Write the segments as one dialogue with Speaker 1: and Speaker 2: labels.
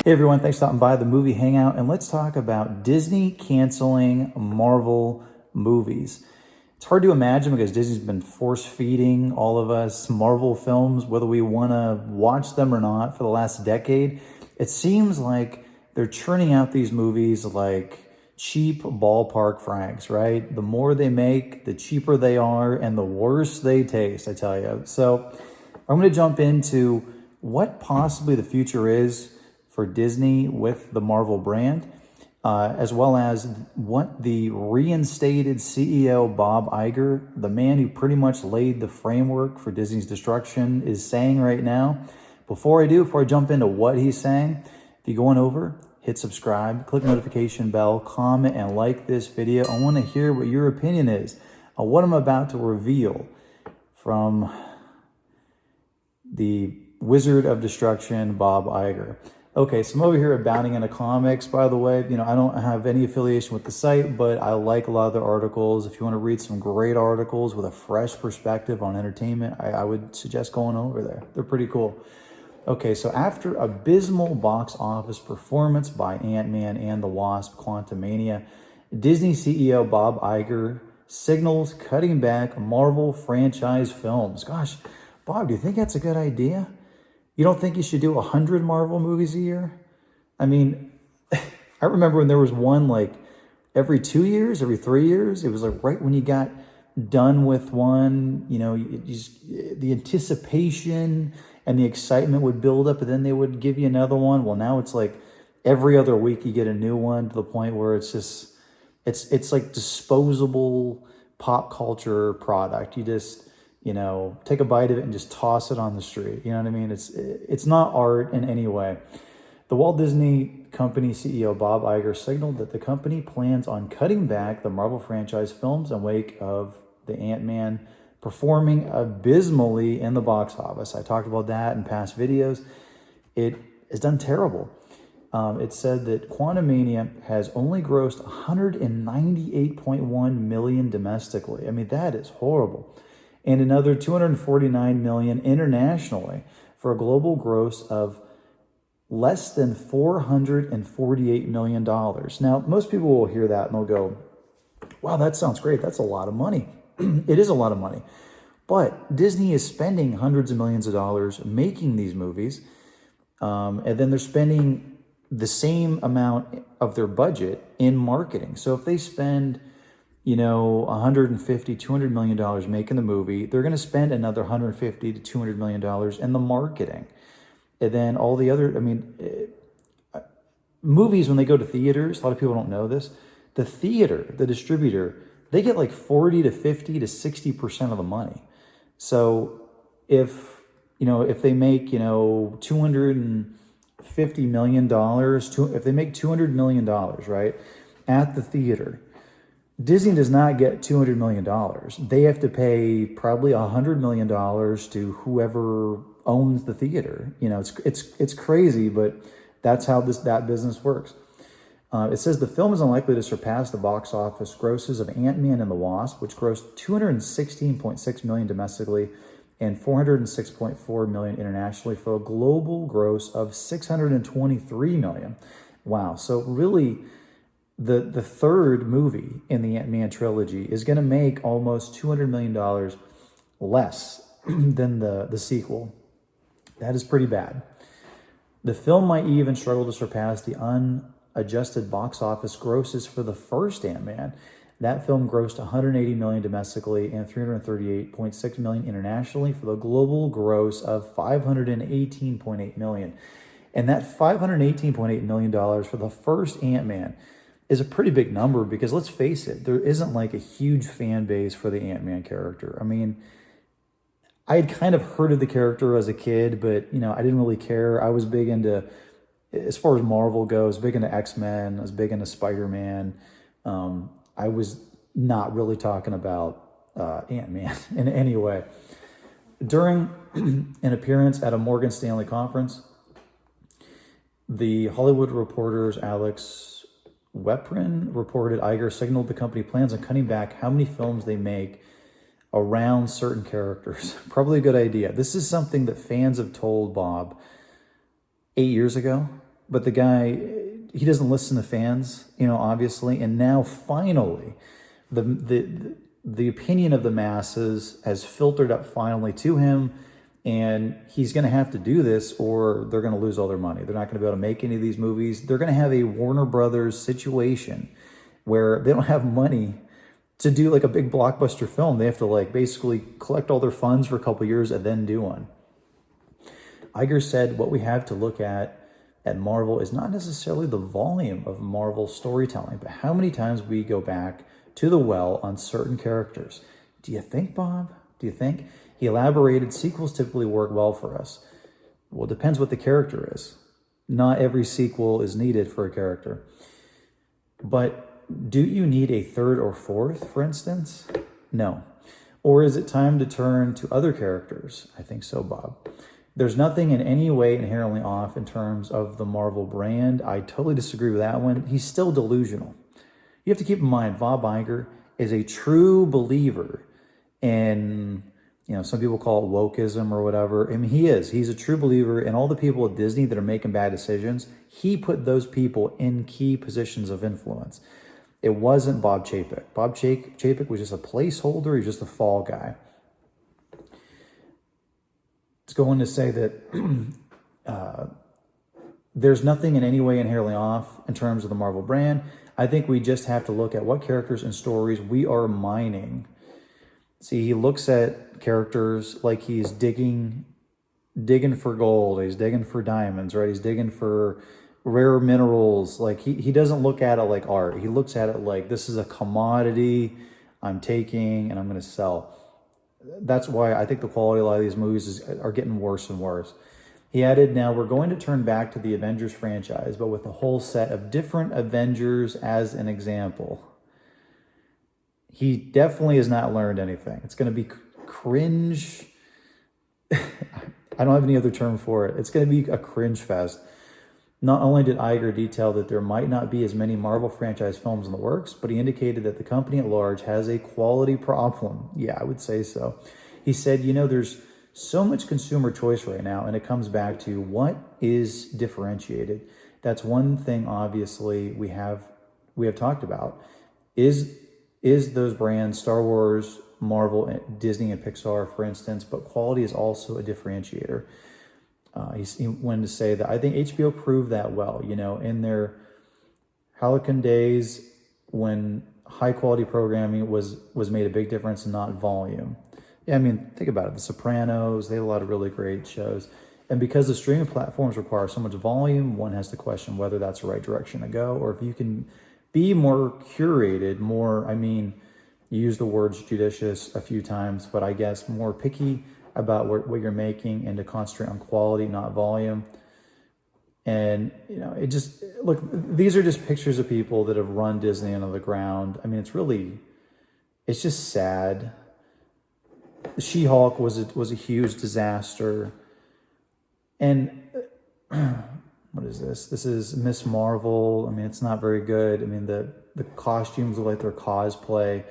Speaker 1: Hey everyone, thanks for stopping by the movie Hangout, and let's talk about Disney canceling Marvel movies. It's hard to imagine because Disney's been force feeding all of us Marvel films, whether we want to watch them or not, for the last decade. It seems like they're churning out these movies like cheap ballpark franks, right? The more they make, the cheaper they are, and the worse they taste, I tell you. So I'm going to jump into what possibly the future is for Disney with the Marvel brand, as well as what the reinstated CEO Bob Iger, the man who pretty much laid the framework for Disney's destruction, is saying right now. Before I jump into what he's saying, if you go on over, hit subscribe, click notification bell, comment, and like this video. I want to hear what your opinion is on what I'm about to reveal from the Wizard of Destruction, Bob Iger. Okay, so I'm over here at Bounding into Comics, by the way. You know, I don't have any affiliation with the site, but I like a lot of their articles. If you want to read some great articles with a fresh perspective on entertainment, I would suggest going over there. They're pretty cool. Okay, so after abysmal box office performance by Ant-Man and the Wasp: Quantumania, Disney CEO Bob Iger signals cutting back Marvel franchise films. Gosh, Bob, do you think that's a good idea? You don't think you should do 100 Marvel movies a year? I mean, I remember when there was one like every 2 years, every 3 years. It was like right when you got done with one, you know, the anticipation and the excitement would build up, and then they would give you another one. Well, now it's like every other week you get a new one, to the point where it's just, it's like disposable pop culture product. You just, you know, take a bite of it and just toss it on the street. You know what I mean? It's not art in any way. The Walt Disney Company CEO Bob Iger signaled that the company plans on cutting back the Marvel franchise films in wake of the Ant-Man performing abysmally in the box office. I talked about that in past videos. It has done terrible. It said that Quantumania has only grossed $198.1 million domestically. I mean, that is horrible. And another $249 million internationally, for a global gross of less than $448 million. Now, most people will hear that and they'll go, wow, that sounds great. That's a lot of money. It is a lot of money. But Disney is spending hundreds of millions of dollars making these movies, and then they're spending the same amount of their budget in marketing. So if they spend, you know, $150, $200 million making the movie, they're going to spend another $150 to $200 million in the marketing. And then all the other, I mean, movies, when they go to theaters, a lot of people don't know this, the theater, the distributor, they get like 40 to 50 to 60% of the money. So if, you know, if they make, you know, $250 million, if they make $200 million, right, at the theater, Disney does not get $200 million. They have to pay probably $100 million to whoever owns the theater. You know, it's crazy, but that's how that business works. It says the film is unlikely to surpass the box office grosses of Ant-Man and the Wasp, which grossed $216.6 million domestically and $406.4 million internationally, for a global gross of $623 million. Wow. So really, the third movie in the Ant-Man trilogy is going to make almost $200 million less than the sequel. That is pretty bad. The film might even struggle to surpass the unadjusted box office grosses for the first Ant-Man. That film grossed $180 million domestically and $338.6 million internationally, for the global gross of $518.8 million. And that $518.8 million for the first Ant-Man is a pretty big number, because let's face it, there isn't like a huge fan base for the Ant-Man character. I mean, I had kind of heard of the character as a kid, but, you know, I didn't really care. I was big into, as far as Marvel goes, big into X-Men. I was big into Spider-Man. I was not really talking about Ant-Man in any way. During an appearance at a Morgan Stanley conference, the Hollywood Reporter's Alex Weprin reported Iger signaled the company plans on cutting back how many films they make around certain characters. Probably a good idea. This is something that fans have told Bob 8 years ago, but the guy, he doesn't listen to fans, obviously. And now finally, the opinion of the masses has filtered up finally to him, and he's going to have to do this or they're going to lose all their money. They're not going to be able to make any of these movies. They're going to have a Warner Brothers situation where they don't have money to do like a big blockbuster film. They have to like basically collect all their funds for a couple years and then do one. Iger said what we have to look at Marvel is not necessarily the volume of Marvel storytelling, but how many times we go back to the well on certain characters. Do you think, Bob? Do you think? He elaborated, sequels typically work well for us. Well, it depends what the character is. Not every sequel is needed for a character. But do you need a third or fourth, for instance? No. Or is it time to turn to other characters? I think so, Bob. There's nothing in any way inherently off in terms of the Marvel brand. I totally disagree with that one. He's still delusional. You have to keep in mind, Bob Iger is a true believer in, some people call it wokeism or whatever. I mean, he is. He's a true believer in all the people at Disney that are making bad decisions. He put those people in key positions of influence. It wasn't Bob Chapek. Bob Chapek was just a placeholder. He's just a fall guy. It's going to say that there's nothing in any way inherently off in terms of the Marvel brand. I think we just have to look at what characters and stories we are mining. See, he looks at characters like he's digging for gold. He's digging for diamonds, right? He's digging for rare minerals. Like he doesn't look at it like art. He looks at it like this is a commodity I'm taking and I'm going to sell. That's why I think the quality of a lot of these movies are getting worse and worse. He added, now we're going to turn back to the Avengers franchise, but with a whole set of different Avengers as an example. He definitely has not learned anything. It's going to be cringe. I don't have any other term for it. It's going to be a cringe fest. Not only did Iger detail that there might not be as many Marvel franchise films in the works, but he indicated that the company at large has a quality problem. Yeah, I would say so. He said, there's so much consumer choice right now, and it comes back to what is differentiated. That's one thing, obviously, we have talked about. Is those brands, Star Wars, Marvel, Disney, and Pixar, for instance, but quality is also a differentiator. He wanted to say that I think HBO proved that well, in their Halcyon days when high quality programming was made a big difference and not volume. Yeah, I mean, think about it. The Sopranos, they have a lot of really great shows. And because the streaming platforms require so much volume, one has to question whether that's the right direction to go, or if you can be more curated, you use the words judicious a few times, but I guess more picky about what you're making and to concentrate on quality, not volume. And, look, these are just pictures of people that have run Disney into the ground. I mean, it's just sad. She-Hulk was a huge disaster. And what is this? This is Miss Marvel. I mean, it's not very good. I mean, the costumes look like they're cosplay.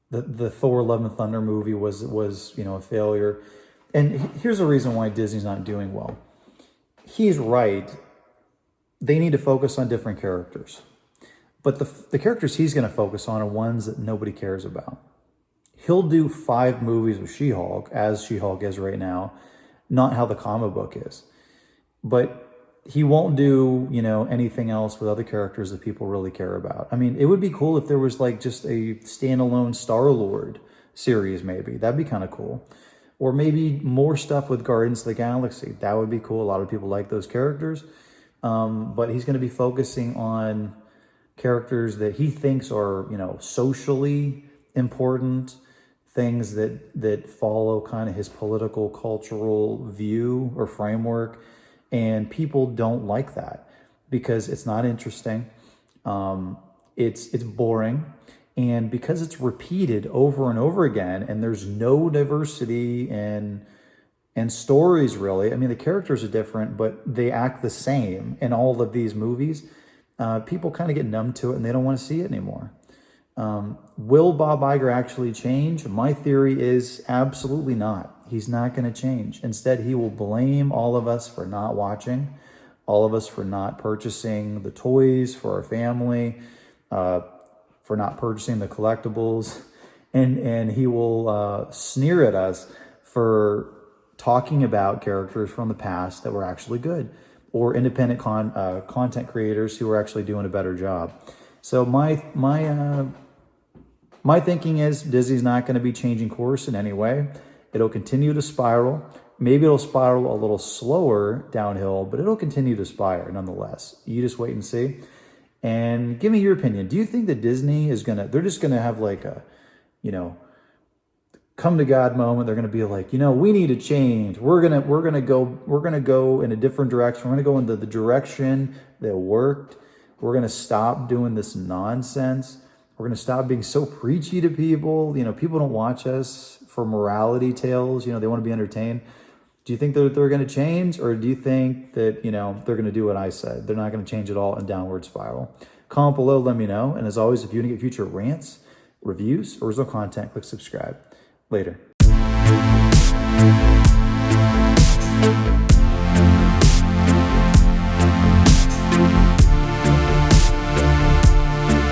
Speaker 1: The Thor: Love and Thunder movie was a failure. And here's the reason why Disney's not doing well. He's right. They need to focus on different characters. But the characters he's going to focus on are ones that nobody cares about. He'll do 5 movies with She-Hulk, as She-Hulk is right now, not how the comic book is. But he won't do, anything else with other characters that people really care about. I mean, it would be cool if there was like just a standalone Star-Lord series, maybe. That'd be kind of cool. Or maybe more stuff with Guardians of the Galaxy. That would be cool. A lot of people like those characters. But he's going to be focusing on characters that he thinks are, socially important, things that follow kind of his political, cultural view or framework. And people don't like that because it's not interesting. It's boring. And because it's repeated over and over again, and there's no diversity and stories really. I mean, the characters are different, but they act the same in all of these movies. People kind of get numb to it and they don't want to see it anymore. Will Bob Iger actually change? My theory is absolutely not. He's not going to change. Instead, he will blame all of us for not watching, all of us for not purchasing the toys for our family, for not purchasing the collectibles, and he will sneer at us for talking about characters from the past that were actually good, or independent content creators who are actually doing a better job. So my thinking is Disney's not going to be changing course in any way. It'll continue to spiral. Maybe it'll spiral a little slower downhill, but it'll continue to spiral nonetheless. You just wait and see. And give me your opinion. Do you think that Disney is they're just gonna have like a, come to God moment? They're gonna be like, we need to change. We're gonna go in a different direction. We're gonna go into the direction that worked. We're gonna stop doing this nonsense. We're gonna stop being so preachy to people. People don't watch us for morality tales. They want to be entertained. Do you think that they're going to change, or do you think that, they're going to do what I said? They're not going to change at all and downward spiral? Comment below, let me know. And as always, if you want to get future rants, reviews, original content, click subscribe. Later.